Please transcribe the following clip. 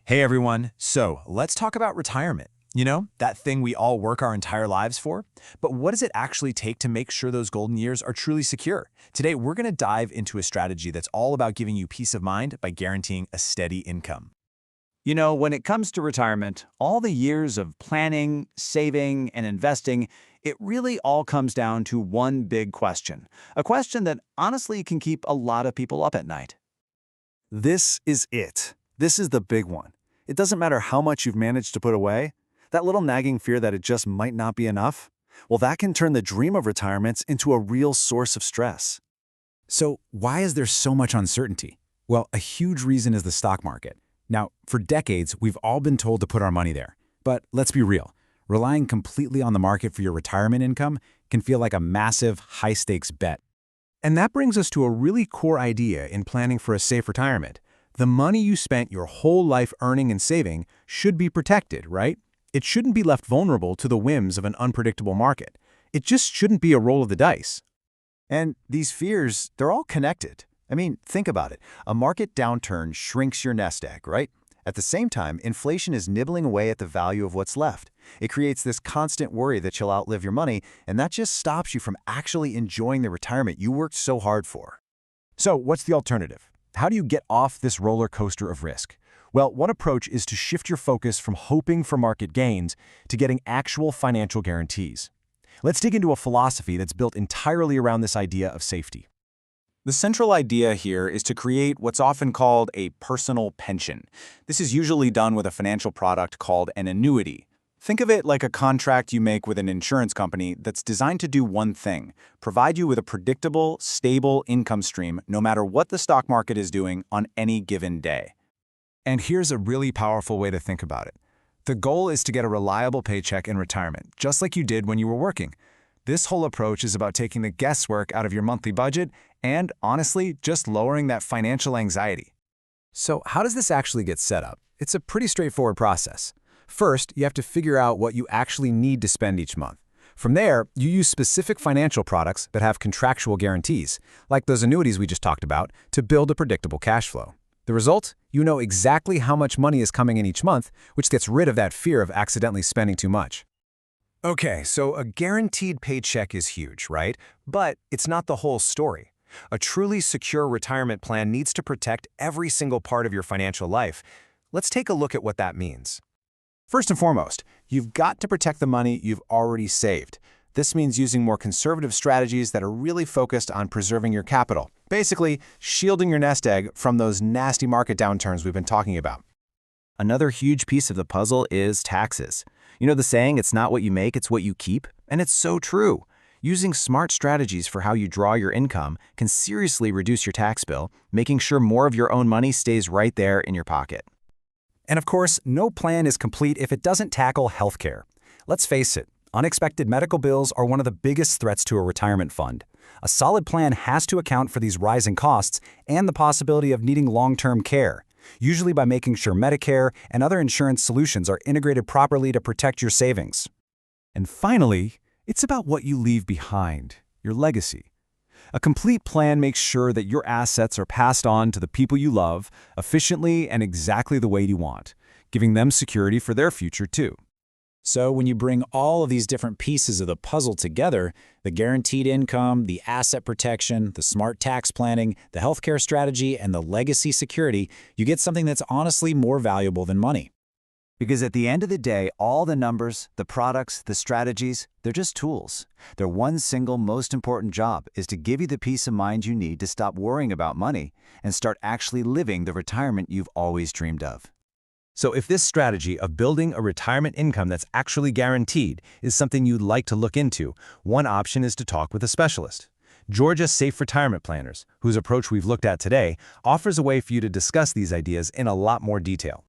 Hey everyone, so let's talk about retirement. You know, that thing we all work our entire lives for. But what does it actually take to make sure those golden years are truly secure? Today, we're going to dive into a strategy that's all about giving you peace of mind by guaranteeing a steady income. You know, when it comes to retirement, all the years of planning, saving, and investing, it really all comes down to one big question. A question that honestly can keep a lot of people up at night. This is it. This is the big one. It doesn't matter how much you've managed to put away. That little nagging fear that it just might not be enough, well, that can turn the dream of retirement into a real source of stress. So why is there so much uncertainty? Well, a huge reason is the stock market. Now, for decades, we've all been told to put our money there. But let's be real. Relying completely on the market for your retirement income can feel like a massive, high-stakes bet. And that brings us to a really core idea in planning for a safe retirement. The money you spent your whole life earning and saving should be protected, right? It shouldn't be left vulnerable to the whims of an unpredictable market. It just shouldn't be a roll of the dice. And these fears, they're all connected. I mean, think about it. A market downturn shrinks your nest egg, right? At the same time, inflation is nibbling away at the value of what's left. It creates this constant worry that you'll outlive your money, and that just stops you from actually enjoying the retirement you worked so hard for. So what's the alternative? How do you get off this roller coaster of risk? Well, one approach is to shift your focus from hoping for market gains to getting actual financial guarantees. Let's dig into a philosophy that's built entirely around this idea of safety. The central idea here is to create what's often called a personal pension. This is usually done with a financial product called an annuity. Think of it like a contract you make with an insurance company that's designed to do one thing: provide you with a predictable, stable income stream no matter what the stock market is doing on any given day. And here's a really powerful way to think about it. The goal is to get a reliable paycheck in retirement, just like you did when you were working. This whole approach is about taking the guesswork out of your monthly budget and, honestly, just lowering that financial anxiety. So how does this actually get set up? It's a pretty straightforward process. First, you have to figure out what you actually need to spend each month. From there, you use specific financial products that have contractual guarantees, like those annuities we just talked about, to build a predictable cash flow. The result? You know exactly how much money is coming in each month, which gets rid of that fear of accidentally spending too much. Okay, so a guaranteed paycheck is huge, right? But it's not the whole story. A truly secure retirement plan needs to protect every single part of your financial life. Let's take a look at what that means. First and foremost, you've got to protect the money you've already saved. This means using more conservative strategies that are really focused on preserving your capital. Basically, shielding your nest egg from those nasty market downturns we've been talking about. Another huge piece of the puzzle is taxes. You know the saying, it's not what you make, it's what you keep? And it's so true. Using smart strategies for how you draw your income can seriously reduce your tax bill, making sure more of your own money stays right there in your pocket. And of course, no plan is complete if it doesn't tackle healthcare. Let's face it, unexpected medical bills are one of the biggest threats to a retirement fund. A solid plan has to account for these rising costs and the possibility of needing long-term care, usually by making sure Medicare and other insurance solutions are integrated properly to protect your savings. And finally, it's about what you leave behind, your legacy. A complete plan makes sure that your assets are passed on to the people you love efficiently and exactly the way you want, giving them security for their future too. So when you bring all of these different pieces of the puzzle together, the guaranteed income, the asset protection, the smart tax planning, the healthcare strategy, and the legacy security, you get something that's honestly more valuable than money. Because at the end of the day, all the numbers, the products, the strategies, they're just tools. Their one single most important job is to give you the peace of mind you need to stop worrying about money and start actually living the retirement you've always dreamed of. So if this strategy of building a retirement income that's actually guaranteed is something you'd like to look into, one option is to talk with a specialist. Georgia Safe Retirement Planners, whose approach we've looked at today, offers a way for you to discuss these ideas in a lot more detail.